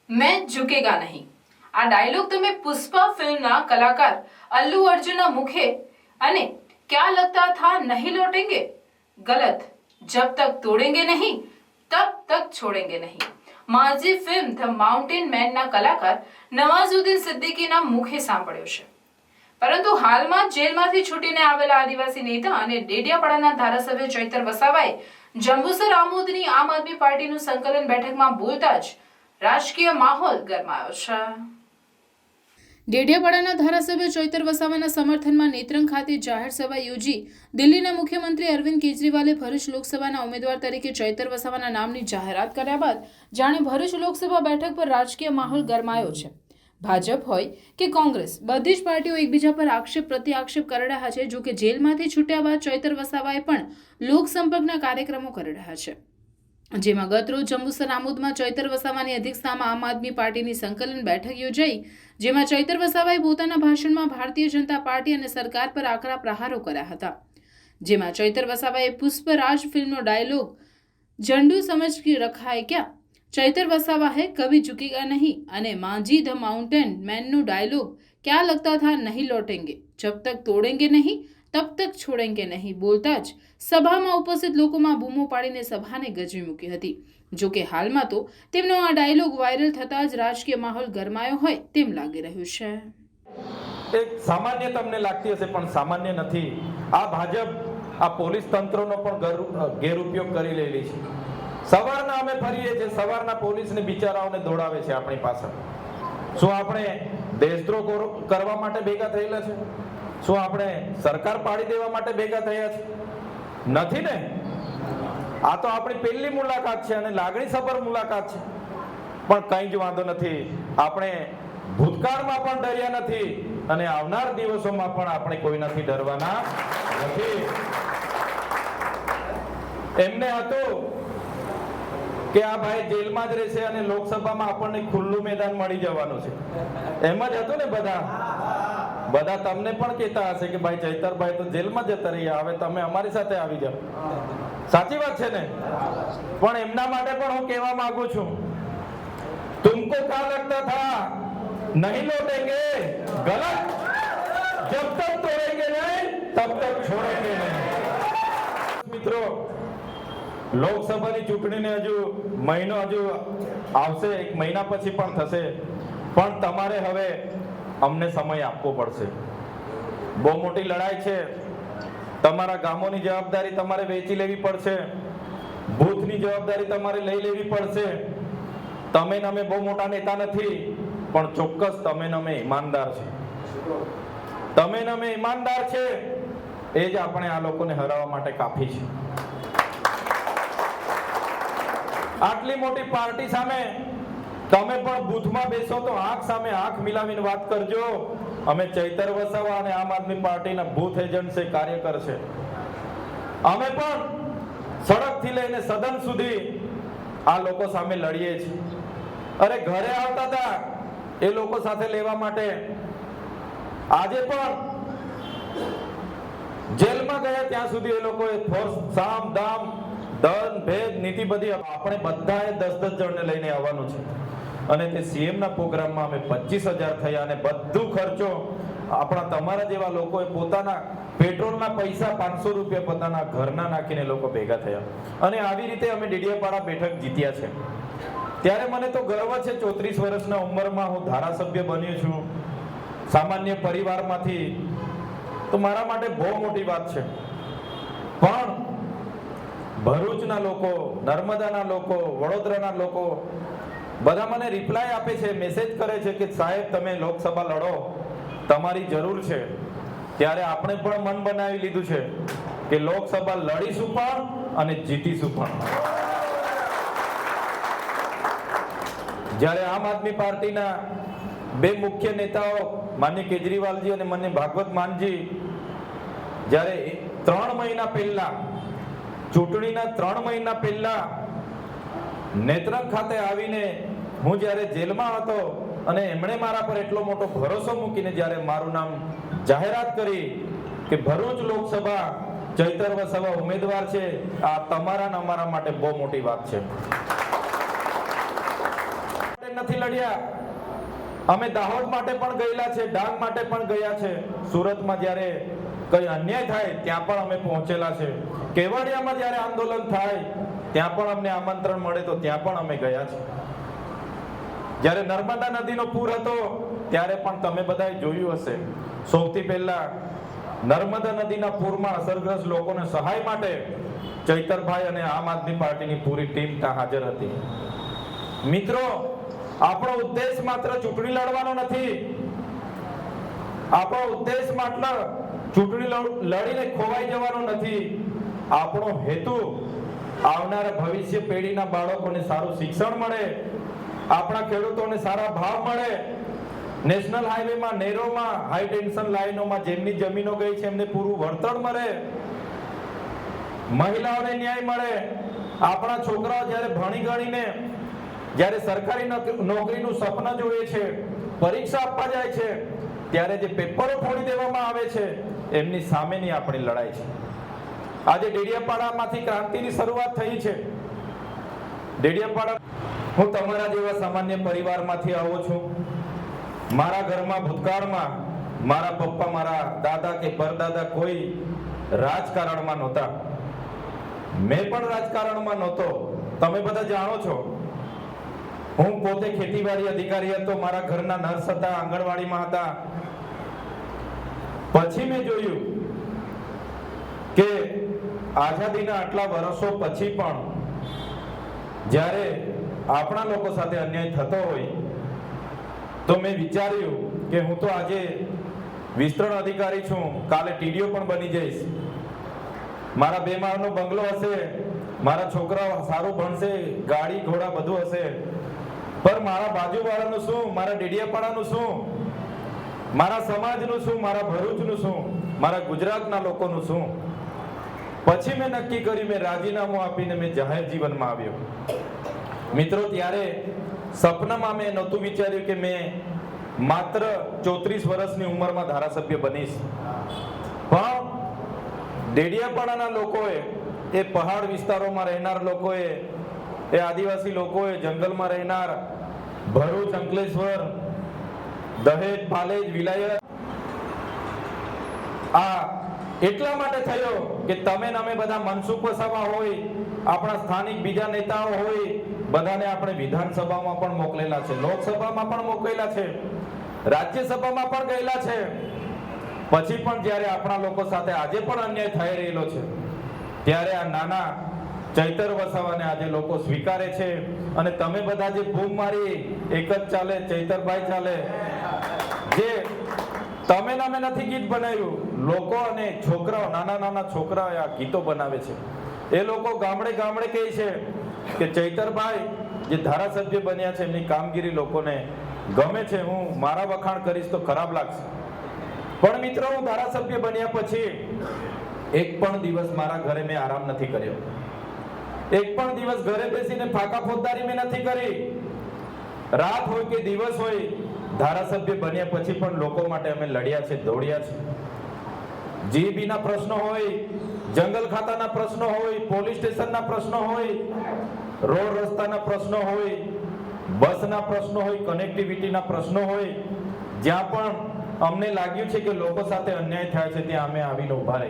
मैं झुकेगा नहीं। આ ડાયલોગ તમે પુષ્પા ફિલ્મના કલાકાર અલ્લુ અર્જુનના મુખે અને ક્યા લગતા થા નહીં લौटेंगे ગલત જબ તક તોડેંગે નહીં તબ તક છોડેંગે નહીં માજી ફિલ્મ ધ માઉન્ટેન મેનના કલાકાર નવાઝુદ્દીન સિદ્દીકીના મુખે સાંભળ્યો છે, પરંતુ હાલમાં જેલમાંથી છૂટીને આવેલા આદિવાસી નેતા અને ડેડિયાપાડાના ધારાસભ્ય ચૈતર વસાવાએ જંબુસર આમોદની આમ આદમી પાર્ટીનું સંકલન બેઠકમાં બોલતા જ રાજકીય માહોલ ગરમાયો છે। ડેડિયાપાડાના ધારાસભ્ય ચૈતર વસાવાના સમર્થનમાં નેત્રંગ ખાતે જાહેર સભા યોજી દિલ્હીના મુખ્યમંત્રી અરવિંદ કેજરીવાલે ભરૂચ લોકસભાના ઉમેદવાર તરીકે ચૈતર વસાવાના નામની જાહેરાત કર્યા બાદ જાણે ભરૂચ લોકસભા બેઠક પર રાજકીય માહોલ ગરમાયો છે। ભાજપ હોય કે કોંગ્રેસ, બધી જ પાર્ટીઓ એકબીજા પર આક્ષેપ પ્રતિ આક્ષેપ કરી રહ્યા છે। જો કે જેલમાંથી છૂટ્યા બાદ ચૈતર વસાવાએ પણ લોકસંપર્કના કાર્યક્રમો કરી રહ્યા છે, જેમાં ગતરોજ જંબુસર આમોદમાં ચૈતર વસાવાની અધ્યક્ષતામાં આમ આદમી પાર્ટીની સંકલન બેઠક યોજાઈ, જેમાં ચૈતર વસાવાએ પોતાના ભાષણમાં ભારતીય જનતા પાર્ટી અને સરકાર પર આકરા પ્રહારો કર્યા હતા। જેમાં ચૈતર વસાવાએ પુષ્પરાજ ફિલ્મનો ડાયલોગ ઝંડુ સમજ કે રખા હૈ ક્યા, ચૈતર વસાવા હૈ કભી ઝુકેગા નહીં અને માંઝી ધ માઉન્ટેન મેનનો ડાયલોગ ક્યા લગતા થા નહીં લौटेंगे જબ તક તોડેંગે નહીં તબ તક છોડેંગે નહીં બોલતા જ સભામાં ઉપસ્થિત લોકોમાં બૂમો પાડીને સભાને ગજવી મૂકી હતી। જો કે હાલમાં તો તેમનો આ ડાયલોગ વાયરલ થતા જ રાજકીય માહોલ ગરમાયો હોય તેમ લાગી રહ્યું છે। એક સામાન્ય તમને લાગતી હશે પણ સામાન્ય નથી। આ ભાજપ આ પોલીસ તંત્રનો પણ ગેરઉપયોગ કરી લેલી છે। સવારના અમે ફરીએ છીએ, સવારના પોલીસને બિચારાઓને દોડાવે છે આપણી પાછળ। શું આપણે દેશદ્રોહ કરવા માટે ભેગા થયેલા છે? શું આપણે સરકાર પાડી દેવા માટે ભેગા થયા છે? નથી ને। આ તો આપણી પહેલી મુલાકાત છે અને લાગણીસભર મુલાકાત છે, પણ કંઈ જ વાંધો નથી। આપણે ભૂતકાળમાં પણ ડર્યા નથી અને આવનાર દિવસોમાં પણ આપણે કોઈનાથી ડરવાના નથી। એમને હતું કે આ ભાઈ જેલમાં જ રહેશે અને લોકસભામાં આપણને ખુલ્લું મેદાન મળી જવાનું છે, એમ જ હતું ને। બધા તમને પણ કહેતા હશે કે ભાઈ ચૈતરભાઈ તો જેલમાં જતા રહ્યા, હવે તમે અમારી સાથે આવી જાઓ। સાચી વાત છે ને? પણ એમના માટે પણ હું કહેવા માંગુ છું, तुमको क्या लगता था नहीं लौटेंगे गलत जब तक तोड़ेंगे नहीं तब तक छोड़ेंगे नहीं। મિત્રો, લોકસભાની ચૂંટણીને હજુ મહિનો આવશે, એક મહિના પછી પણ થશે, પણ તમારે હવે અમને સમય આપવો પડશે। બહુ મોટી લડાઈ છે। તમારા ગામોની જવાબદારી તમારે વેચી લેવી પડશે, બૂથની જવાબદારી તમારે લઈ લેવી પડશે। તમે ને અમે બહુ મોટા નેતા નથી, પણ ચોક્કસ તમે ને અમે ઈમાનદાર છે। તમે ને અમે ઈમાનદાર છે, એ જ આપણે આ લોકોને હરાવવા માટે કાફી છે। આટલી મોટી પાર્ટી સામે તમે પણ બૂથમાં બેસો તો આંખ સામે આંખ મિલાવીને વાત કરજો। અમે ચૈતર વસાવા અને આમ આદમી પાર્ટીના બૂથ એજન્ટ છે, કાર્યકર છે। અમે પણ સડકથી લઈને સદન સુધી આ લોકો સામે લડીએ છીએ। અરે ઘરે આવતા હતા એ લોકો સાથે લેવા માટે, આજે પણ જેલમાં ગયા ત્યાં સુધી એ લોકોએ ફોર્સ સામ દામ દન ભેદ નીતિ બધી આપણે બધાએ 10-10 જણને લઈને આવવાનું છે। અને તે સીએમ ના પ્રોગ્રામમાં અમે 25,000 થયા અને બધું ખર્ચો આપણા તમારા જેવા લોકોએ પોતાના પેટ્રોલના પૈસા 500 રૂપિયા પોતાના ઘરના નાખીને લોકો ભેગા થયા અને આવી રીતે અમે ડેડિયાપાડા બેઠક જીત્યા છે। ત્યારે મને તો ગર્વ છે, 34 વર્ષના ઉંમરમાં હું ધારાસભ્ય બન્યો છું, સામાન્ય પરિવારમાંથી, તો મારા માટે બહુ મોટી વાત છે। પણ ભરૂચના લોકો, નર્મદાના લોકો, વડોદરાના લોકો બધા મને રિપ્લાય આપે છે, મેસેજ કરે છે કે સાહેબ તમે લોકસભા લડો, તમારી જરૂર છે। ત્યારે આપણે પણ મન બનાવી લીધું છે કે લોકસભા લડીશું પણ અને જીતીશું પણ। જ્યારે આમ આદમી પાર્ટીના બે મુખ્ય નેતાઓ માનનીય કેજરીવાલજી અને માનનીય ભાગવત માનજી જ્યારે 3 મહિના પહેલા, ચૂંટણીના 3 મહિના પહેલા નેત્રંગ ખાતે આવીને હું જ્યારે જેલમાં હતો અને એમણે મારા પર એટલો મોટો ભરોસો મૂકીને જ્યારે મારું નામ જાહેરાત કરી કે ભરૂચ લોકસભા ચૈતર વસાવા ઉમેદવાર છે, આ તમારા અને અમારા માટે બહુ મોટી વાત છે। નથી લડ્યા. અમે દાહોદ માટે પણ ગયેલા છે, ડાંગ માટે પણ ગયા છે, સુરતમાં જ્યારે કઈ અન્યાય થાય ત્યાં પણ અમે પહોંચેલા છે, કેવડિયામાં જ્યારે આંદોલન થાય ત્યાં પણ અમને આમંત્રણ મળે તો ત્યાં પણ અમે ગયા છે. જ્યારે નર્મદા નદીનો પૂર હતો ત્યારે પણ તમે બધાએ જોયું હશે, સૌથી પહેલા નર્મદા નદીના પૂરમાં અસરગ્રસ્ત લોકોને સહાય માટે ચૈતરભાઈ અને આમ આદમી પાર્ટીની પૂરી ટીમ ત્યાં હાજર હતી. મિત્રો, આપણો ઉદ્દેશ માત્ર ચૂંટણી લડવાનો નથી. આપણો ઉદ્દેશ માત્ર ચૂંટણી લડીને ખોવાઈ જવાનો નથી. આપણો હેતુ આવનારા ભવિષ્ય પેઢીના બાળકોને સારું શિક્ષણ મળે, આપણા ખેડૂતોને સારા ભાવ મળે, નેશનલ હાઈવેમાં, નહેરોમાં, હાઈ ટેન્શન લાઈનોમાં જેમની જમીનો ગઈ છે એમને પૂરું વળતર મળે, મહિલાઓને ન્યાય મળે, આપણા છોકરાઓ જ્યારે ભણી ગણીને જ્યારે સરકારી નોકરીનું સપના જોઈએ છે, પરીક્ષા આપવા જાય છે, ત્યારે જે પેપરો ફોડી દેવામાં આવે છે એમની સામેની આપણી લડાઈ છે. આજે ડેડિયાપાડામાંથી ક્રાંતિની શરૂઆત થઈ છે. ડેડિયાપાડા, હું તમારા જેવા સામાન્ય પરિવારમાંથી આવું છું. મારા ઘરમાં ભૂતકાળમાં મારા પપ્પા, મારા દાદા કે પરદાદા કોઈ રાજકારણમાં નહોતા. મેં પણ રાજકારણમાં નહોતો. તમે બધા જાણો છો, હું પોતે ખેતીવાડી અધિકારી હતો, મારા ઘરના નર્સ હતા, આંગણવાડીમાં હતા. પછી મેં જોયું કે આઝાદીના આટલા વર્ષો પછી પણ જ્યારે આપણા લોકો સાથે અન્યાય થતો હોય તો મેં વિચાર્યું કે હું તો આજે વિસ્તરણ અધિકારી છું, કાલે ટીડીઓ પણ બની જઈશ. મારા 2 માળનો બંગલો હશે, મારા છોકરાઓ સારું ભણશે, ગાડી ઘોડા બધું હશે, પણ મારા બાજુવાળાનું શું, મારા ડેડિયાપાડાનું શું, મારા સમાજનું શું, મારા ભરૂચનું શું, મારા ગુજરાતના લોકોનું શું? પછી મેં નક્કી કર્યું, મેં રાજીનામું આપીને મેં જાહેર જીવનમાં આવ્યો. મિત્રો, ત્યારે સપનામાં મેં નહોતું વિચાર્યું કે મેં માત્ર 34 વર્ષની ઉંમરમાં ધારાસભ્ય બનીશ. પણ ડેડિયાપાડાના લોકોએ, એ પહાડ વિસ્તારોમાં રહેનાર લોકોએ, એ આદિવાસી લોકોએ, જંગલમાં રહેનાર, ભરૂચ, અંકલેશ્વર, દહેજ, પાલેજ, વિલાયત, આ એટલા માટે થયો કે તમે ને અમે બધા મનસુખ વસાવા હોય, આપણા સ્થાનિક બીજા નેતાઓ હોય, બધાને આપણે વિધાનસભામાં પણ મોકલેલા છે, લોકસભામાં પણ મોકલેલા છે, રાજ્યસભામાં પણ ગયેલા છે. પછી પણ જ્યારે આપણા લોકો સાથે આજે પણ અન્યાય થઈ રહેલો છે ત્યારે આ નાના ચૈતર વસાવાને આજે લોકો સ્વીકારે છે. અને તમે બધા જે બૂમ મારી એક જ ચાલે, ચૈતરભાઈ ચાલે, જે તમે નામે નથી ગીત બનાવ્યું, લોકો અને છોકરાઓ, નાના નાના છોકરાઓ આ ગીતો બનાવે છે. એ લોકો ગામડે ગામડે કહે છે કે ચૈતરભાઈ જે ધારાસભ્ય બન્યા છે એમની કામગીરી લોકોને ગમે છે, હું મારા વખાણ કરીશ તો ખરાબ લાગશે. પણ મિત્રો, હું ધારાસભ્ય બન્યા પછી એક પણ દિવસ મારા ઘરે મેં આરામ નથી કર્યો. એક પણ દિવસ ઘરે બેસીને ફાકા ફોજદારી મેં નથી કરી. રાત હોય કે દિવસ હોય, ધારાસભ્ય બન્યા પછી પણ લોકો માટે અમે લડ્યા છે, દોડ્યા છે. જીબીના પ્રશ્નો હોય, જંગલ ખાતાના પ્રશ્નો હોય, પોલીસ સ્ટેશનના પ્રશ્નો હોય, રોડ રસ્તાના પ્રશ્નો હોય, બસના પ્રશ્નો હોય, કનેક્ટિવિટીના પ્રશ્નો હોય, જ્યાં પણ અમને લાગ્યું છે કે લોકો સાથે અન્યાય થાય છે ત્યાં અમે આવીને ઉભા રહ્યા.